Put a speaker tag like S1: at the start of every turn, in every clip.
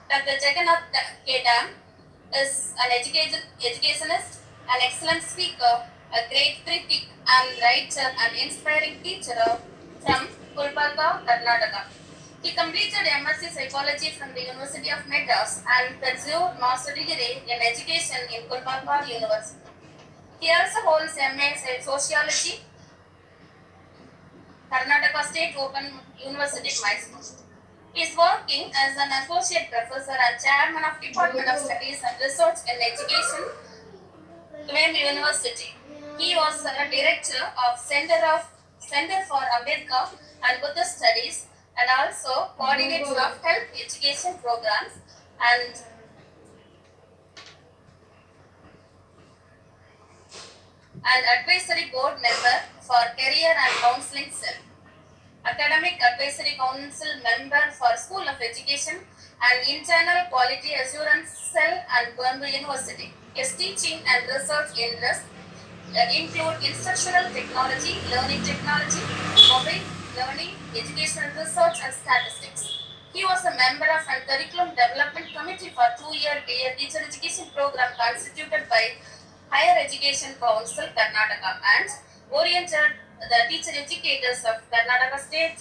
S1: Dr. Jagannath K. Dam is an educationist, an excellent speaker, a great critic and writer, and inspiring teacher from Gulbarga, Karnataka. He completed MSc Psychology from the University of Madras and pursued Master degree in Education in Gulbarga University. He also holds MA Sociology, Karnataka State Open University, Mysore. He is working as an associate professor and chairman of Department of Studies and Research in Education, Tulane University. He was a director of Center for Ambedkar and Buddhist Studies and also coordinator of health education programs and advisory board member for Career and Counseling Cell. Academic Advisory Council member for School of Education and Internal Quality Assurance Cell at Colombo University. His teaching and research interests include instructional technology, learning technology, mobile learning, educational research and statistics. He was a member of a curriculum development committee for 2-year BA teacher education program constituted by Higher Education Council Karnataka and oriented the teacher educators of Karnataka State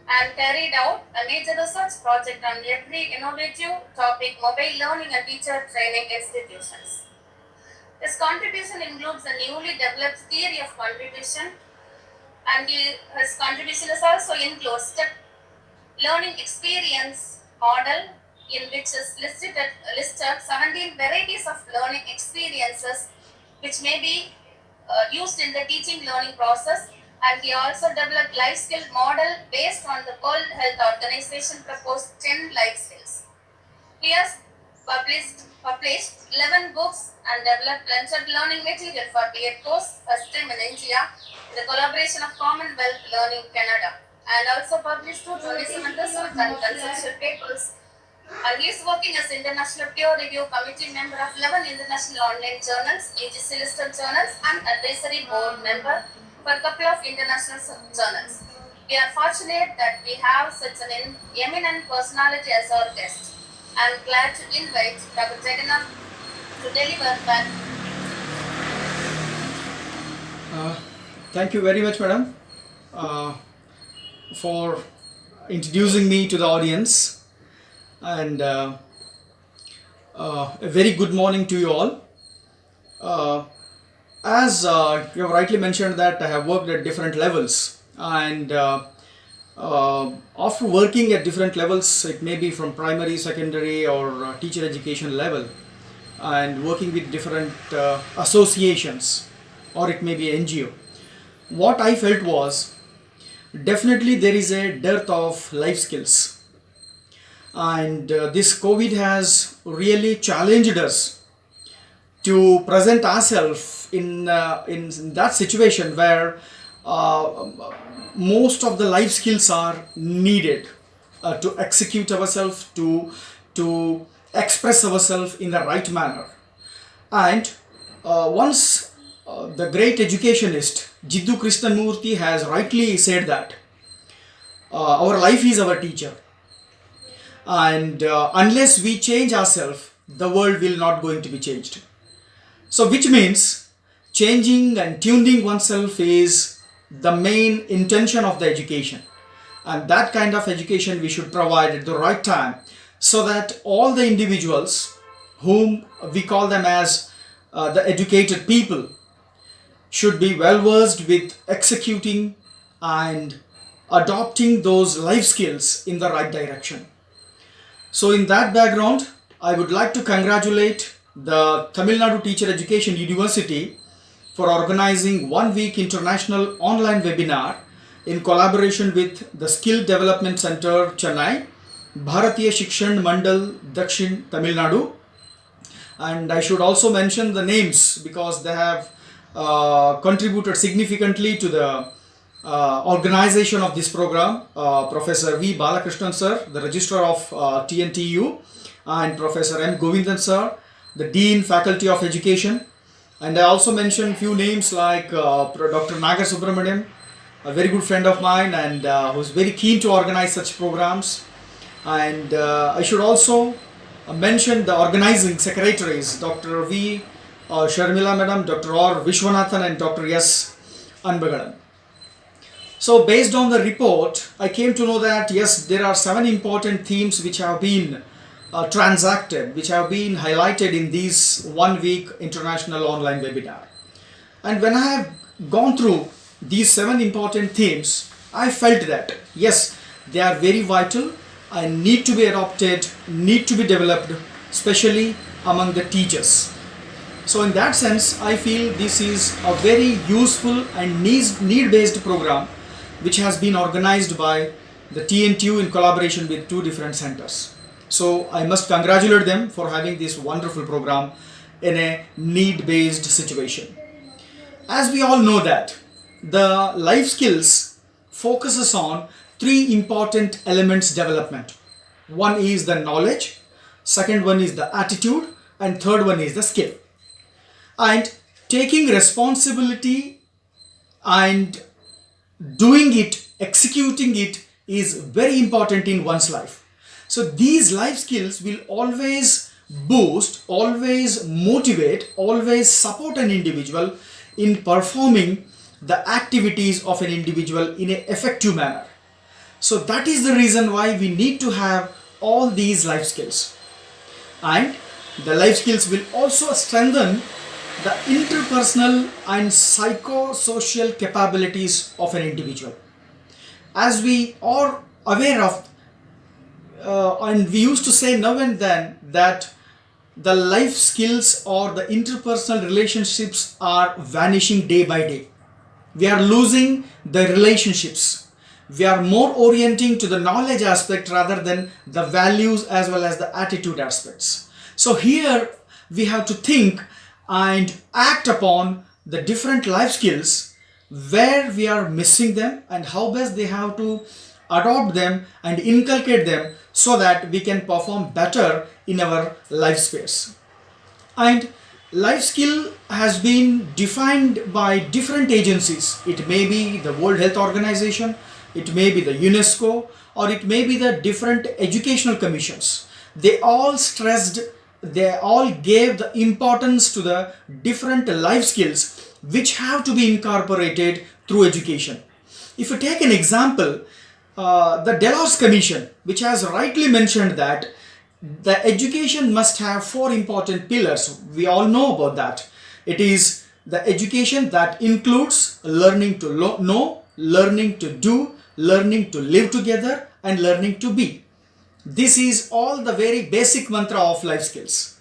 S1: and carried out a major research project on every innovative topic, mobile learning and teacher training institutions. His contribution includes a newly developed theory of contribution, and his contribution is also includes step learning experience model in which is listed 17 varieties of learning experiences which may be used in the teaching learning process, and he also developed life skill model based on the World Health Organization proposed 10 life skills. He has published 11 books and developed blended learning material for BEd course, first time in India, in the collaboration of Commonwealth Learning Canada, and also published 227 research and conceptual papers. And he is working as International Peer Review Committee member of 11 international online journals, UGC listed journals, and advisory board member for a couple of international journals. We are fortunate that we have such an eminent personality as our guest. I am glad to invite Dr. Jagannath to deliver that.
S2: Thank you very much, madam, for introducing me to the audience, and a very good morning to you all. As you have rightly mentioned that I have worked at different levels, and after working at different levels, it may be from primary, secondary or teacher education level, and working with different associations, or it may be NGO, what I felt was definitely there is a dearth of life skills, and this COVID has really challenged us to present ourselves in that situation where most of the life skills are needed to execute ourselves, to express ourselves in the right manner. And once the great educationist Jiddu Krishnamurti has rightly said that our life is our teacher, and unless we change ourselves, the world will not going to be changed. So which means changing and tuning oneself is the main intention of the education, and that kind of education we should provide at the right time, so that all the individuals whom we call them as the educated people should be well versed with executing and adopting those life skills in the right direction. So in that background, I would like to congratulate the Tamil Nadu Teacher Education University for organizing 1 week international online webinar in collaboration with the Skill Development Center, Chennai, Bharatiya Shikshan Mandal, Dakshin, Tamil Nadu. And I should also mention the names because they have contributed significantly to the organization of this program. Professor V. Balakrishnan sir, the Registrar of TNTU, and Professor M. Govindan sir, the Dean Faculty of Education. And I also mentioned few names like Dr. Nagar Subramaniam, a very good friend of mine, and who's very keen to organize such programs. And I should also mention the organizing secretaries, Dr. V. Sharmila Madam, Dr. R. Vishwanathan, and Dr. S. Anbagadan. So based on the report, I came to know that yes, there are 7 important themes which have been transacted, which have been highlighted in this 1-week international online webinar. And when I have gone through these 7 important themes, I felt that yes, they are very vital and need to be adopted, need to be developed, especially among the teachers. So in that sense, I feel this is a very useful and need-based program which has been organized by the TNTU in collaboration with 2 different centers. So I must congratulate them for having this wonderful program in a need-based situation. As we all know that the life skills focuses on 3 important elements development. One is the knowledge, second one is the attitude, and third one is the skill. And taking responsibility and doing it, executing it is very important in one's life. So these life skills will always boost, always motivate, always support an individual in performing the activities of an individual in an effective manner. So that is the reason why we need to have all these life skills. And the life skills will also strengthen the interpersonal and psychosocial capabilities of an individual. As we are aware of, and we used to say now and then that the life skills or the interpersonal relationships are vanishing day by day. We are losing the relationships. We are more orienting to the knowledge aspect rather than the values as well as the attitude aspects. So here we have to think and act upon the different life skills where we are missing them and how best they have to adopt them and inculcate them so that we can perform better in our life space. And life skill has been defined by different agencies. It may be the World Health Organization, it may be the UNESCO, or it may be the different educational commissions. They all gave the importance to the different life skills which have to be incorporated through education. If you take an example, the Delos Commission, which has rightly mentioned that the education must have 4 important pillars. We all know about that. It is the education that includes learning to know, learning to do, learning to live together, and learning to be. This is all the very basic mantra of life skills.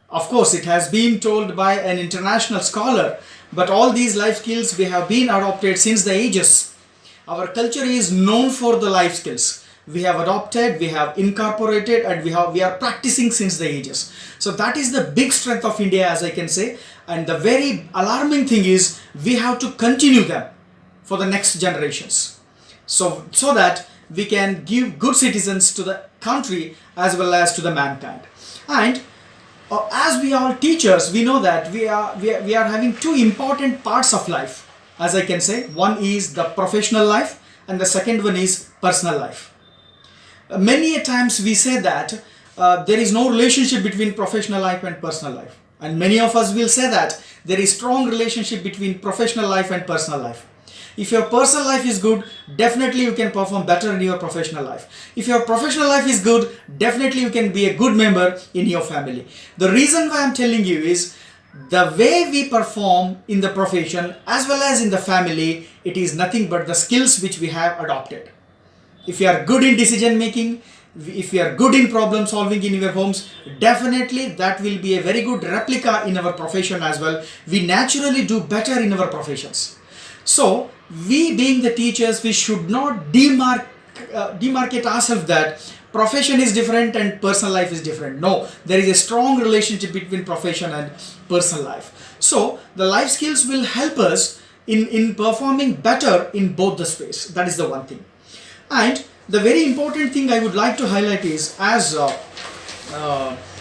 S2: Of course, it has been told by an international scholar, but all these life skills we have been adopted since the ages. Our culture is known for the life skills. We have adopted, we have incorporated, and we are practicing since the ages. So that is the big strength of India, as I can say. And the very alarming thing is we have to continue them for the next generations. So that we can give good citizens to the country as well as to the mankind. And as we are teachers, we know that we are having 2 important parts of life, as I can say. One is the professional life and the second one is personal life. Many a times we say that there is no relationship between professional life and personal life. And many of us will say that there is strong relationship between professional life and personal life. If your personal life is good, definitely you can perform better in your professional life. If your professional life is good, definitely you can be a good member in your family. The reason why I'm telling you is the way we perform in the profession as well as in the family, it is nothing but the skills which we have adopted. If you are good in decision making, if you are good in problem solving in your homes, definitely that will be a very good replica in our profession as well. We naturally do better in our professions. So we being the teachers, we should not demarcate ourselves that profession is different and personal life is different. No, there is a strong relationship between profession and personal life. So the life skills will help us in performing better in both the space. That is the one thing. And the very important thing I would like to highlight is, as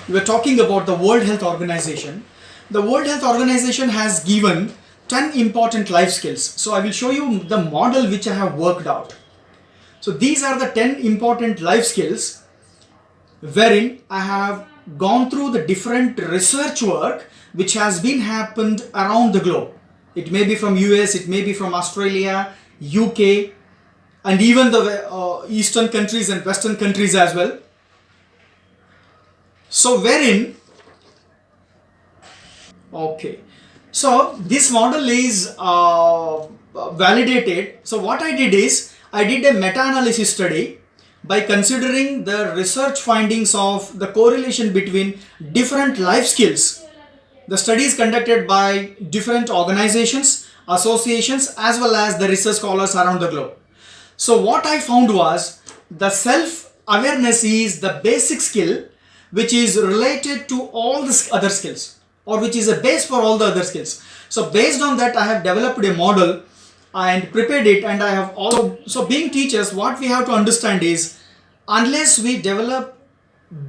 S2: we were talking about the World Health Organization, the World Health Organization has given 10 important life skills. So I will show you the model which I have worked out. So these are the 10 important life skills wherein I have gone through the different research work which has been happened around the globe. It may be from US, it may be from Australia, UK, and even the eastern countries and western countries as well. So wherein, okay, so this model is validated. So what I did is, I did a meta-analysis study by considering the research findings of the correlation between different life skills. The study is conducted by different organizations, associations, as well as the research scholars around the globe. So what I found was, the self-awareness is the basic skill which is related to all the other skills, or which is a base for all the other skills. So based on that, I have developed a model and prepared it, and I have also, so being teachers, what we have to understand is, unless we develop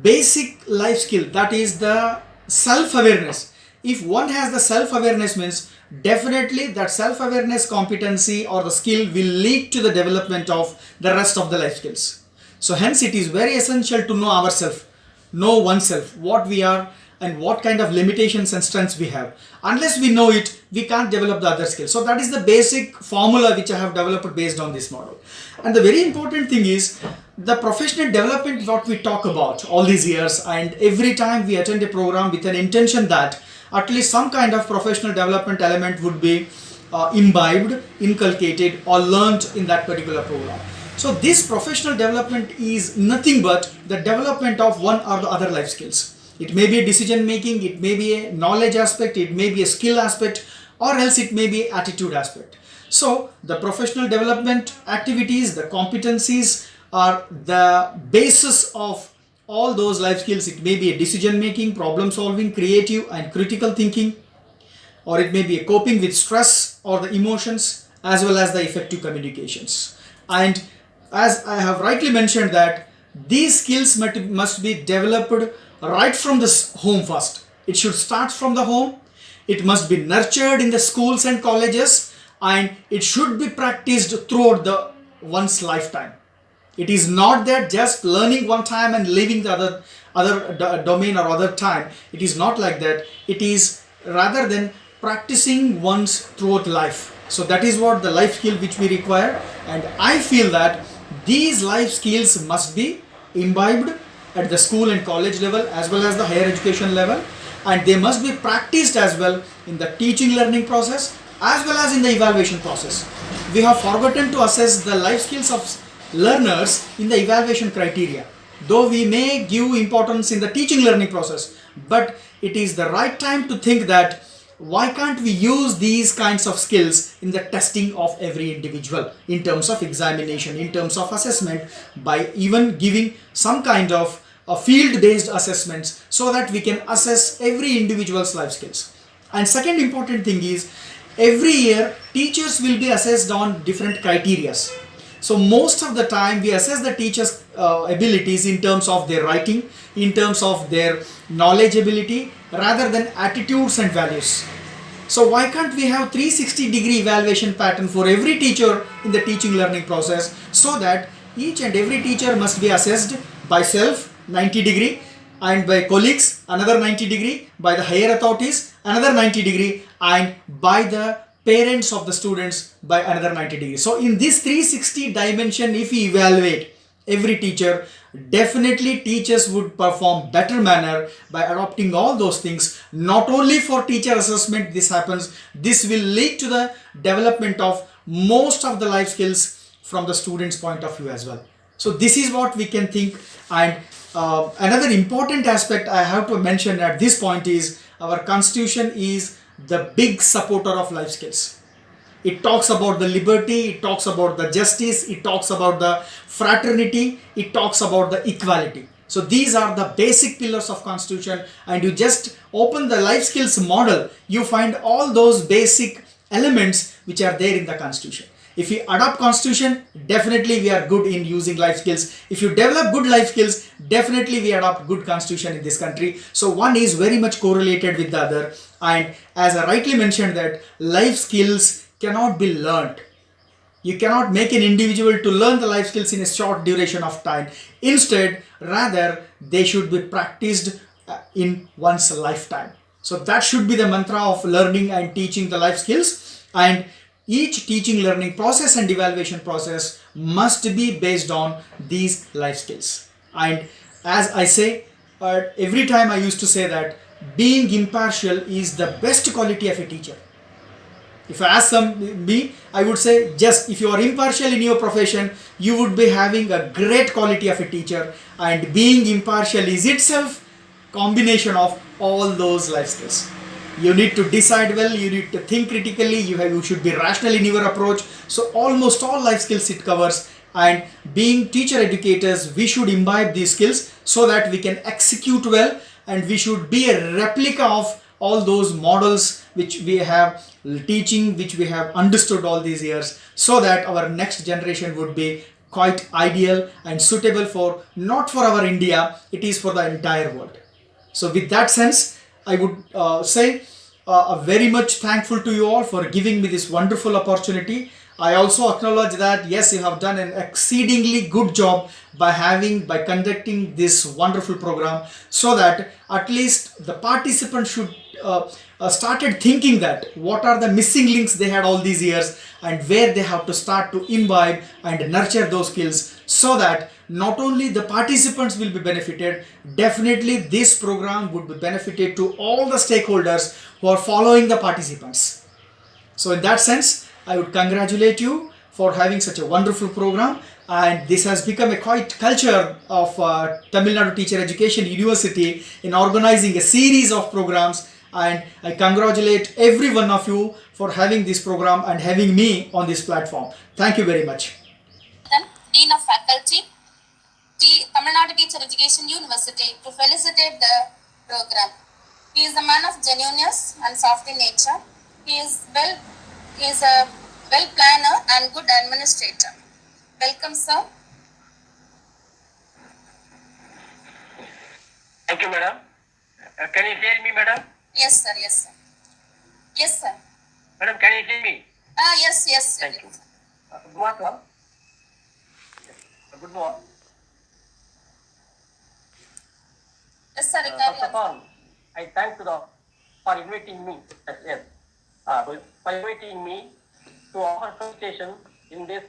S2: basic life skill, that is the self-awareness. If one has the self-awareness, means definitely that self-awareness competency or the skill will lead to the development of the rest of the life skills. So hence it is very essential to know ourselves, know oneself, what we are and what kind of limitations and strengths we have. Unless we know it, we can't develop the other skills. So that is the basic formula which I have developed based on this model. And the very important thing is, the professional development what we talk about all these years, and every time we attend a program with an intention that at least some kind of professional development element would be imbibed, inculcated or learnt in that particular program. So this professional development is nothing but the development of one or the other life skills. It may be a decision making, it may be a knowledge aspect, it may be a skill aspect, or else it may be attitude aspect. So the professional development activities, the competencies are the basis of all those life skills. It may be a decision making, problem solving, creative and critical thinking, or it may be a coping with stress or the emotions, as well as the effective communications. And as I have rightly mentioned that these skills must be developed right from the home first. It should start from the home. It must be nurtured in the schools and colleges, and it should be practiced throughout the one's lifetime. It is not that just learning one time and leaving the other domain or other time. It is not like that. It is rather than practicing once throughout life. So that is what the life skill which we require, and I feel that these life skills must be imbibed at the school and college level as well as the higher education level, and they must be practiced as well in the teaching learning process as well as in the evaluation process. We have forgotten to assess the life skills of learners in the evaluation criteria, though we may give importance in the teaching learning process, but it is the right time to think that why can't we use these kinds of skills in the testing of every individual, in terms of examination, in terms of assessment, by even giving some kind of field-based assessments, so that we can assess every individual's life skills. And second important thing is, every year teachers will be assessed on different criteria. So most of the time we assess the teachers' abilities in terms of their writing, in terms of their knowledge ability, rather than attitudes and values. So why can't we have 360-degree evaluation pattern for every teacher in the teaching learning process, so that each and every teacher must be assessed by self 90-degree, and by colleagues another 90-degree, by the higher authorities another 90-degree, and by the parents of the students by another 90-degree. So in this 360 dimension, if we evaluate every teacher, definitely teachers would perform better manner by adopting all those things. Not only for teacher assessment this happens, this will lead to the development of most of the life skills from the student's point of view as well. So this is what we can think. And another important aspect I have to mention at this point is, our constitution is the big supporter of life skills. It talks about the liberty, it talks about the justice, it talks about the fraternity, it talks about the equality. So these are the basic pillars of constitution, and you just open the life skills model, you find all those basic elements which are there in the constitution. If we adopt constitution, definitely we are good in using life skills. If you develop good life skills, definitely we adopt good constitution in this country. So one is very much correlated with the other, and as I rightly mentioned that life skills cannot be learnt. You cannot make an individual to learn the life skills in a short duration of time. Instead, rather, they should be practiced in one's lifetime. So that should be the mantra of learning and teaching the life skills. And each teaching learning process and evaluation process must be based on these life skills. And as I say, every time I used to say that being impartial is the best quality of a teacher. If I ask me, I would say just if you are impartial in your profession, you would be having a great quality of a teacher. And being impartial is itself combination of all those life skills. You need to decide well, you need to think critically, you should be rational in your approach. So almost all life skills it covers. And being teacher educators, we should imbibe these skills so that we can execute well, and we should be a replica of all those models which we have teaching, which we have understood all these years, so that our next generation would be quite ideal and suitable for not for our India, it is for the entire world. So with that sense, I would say very much thankful to you all for giving me this wonderful opportunity. I also acknowledge that yes, you have done an exceedingly good job by conducting this wonderful program, so that at least the participants should started thinking that what are the missing links they had all these years, and where they have to start to imbibe and nurture those skills, so that not only the participants will be benefited, definitely this program would be benefited to all the stakeholders who are following the participants. So in that sense, I would congratulate you for having such a wonderful program, and this has become a quite culture of Tamil Nadu Teacher Education University in organizing a series of programs, and I congratulate every one of you for having this program and having me on this platform. Thank you very much.
S1: Then Dean of Faculty, Tamil Nadu Teacher Education University, to felicitate the program. He is a man of genuineness and soft in nature. He is a well planner and good administrator. Welcome, sir.
S3: Thank you, madam. Can you hear me, madam?
S1: Yes, sir. Yes, sir. Yes, sir.
S3: Madam, can you hear me?
S1: Yes, yes, sir.
S3: Thank you. Good morning, ma'am. Good morning.
S1: Yes, sir.
S3: First of all, I thank for inviting me. Yes, for inviting me to offer presentation in this